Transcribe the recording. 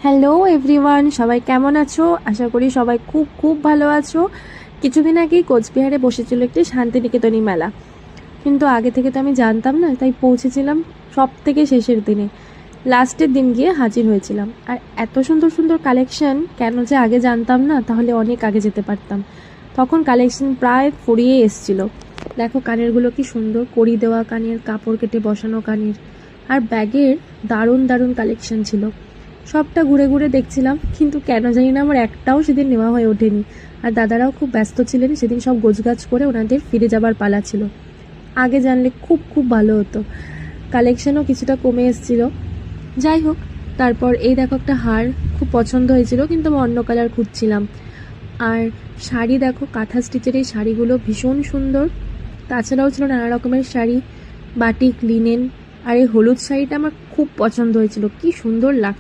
Hello everyone, সবাই কেমন আছো? আশা করি সবাই খুব খুব ভালো আছো। কিছুদিন আগেই কোচবিহারে বসেছিল একটি শান্তিনিকেতনী মেলা, কিন্তু আগে থেকে তো আমি জানতাম না, তাই পৌঁছেছিলাম সব থেকে শেষের দিনে। লাস্টের দিন গিয়ে হাজির হয়েছিলাম। আর এত সুন্দর সুন্দর কালেকশন কেন যে আগে জানতাম না, তাহলে অনেক আগে যেতে পারতাম। তখন কালেকশন প্রায় ফুরিয়ে এসছিল। দেখো কানেরগুলো কি সুন্দর, কড়ি দেওয়া কানের, কাপড় কেটে বসানো কানের, আর ব্যাগের দারুণ দারুণ কালেকশন ছিল। সবটা ঘুরে ঘুরে দেখছিলাম, কিন্তু কেন জানি না আমার একটাও সেদিন নেওয়া হয়ে ওঠেনি। আর দাদারাও খুব ব্যস্ত ছিলেন সেদিন, সব গোছগাছ করে ওনাদের ফিরে যাবার পালা ছিল। আগে জানলে খুব খুব ভালো হতো। কালেকশনও কিছুটা কমে এসেছিল। যাই হোক, তারপর এই দেখো একটা হার খুব পছন্দ হয়েছিল, কিন্তু আমি অন্য কালার খুঁজছিলাম। আর শাড়ি দেখো, কাঁথা স্টিচের এই শাড়িগুলো ভীষণ সুন্দর। তাছাড়াও ছিল নানা রকমের শাড়ি, বাটিক, লিনেন। আর এই হলুদ শাড়িটা আমার খুব পছন্দ হয়েছিল, কি সুন্দর লাগ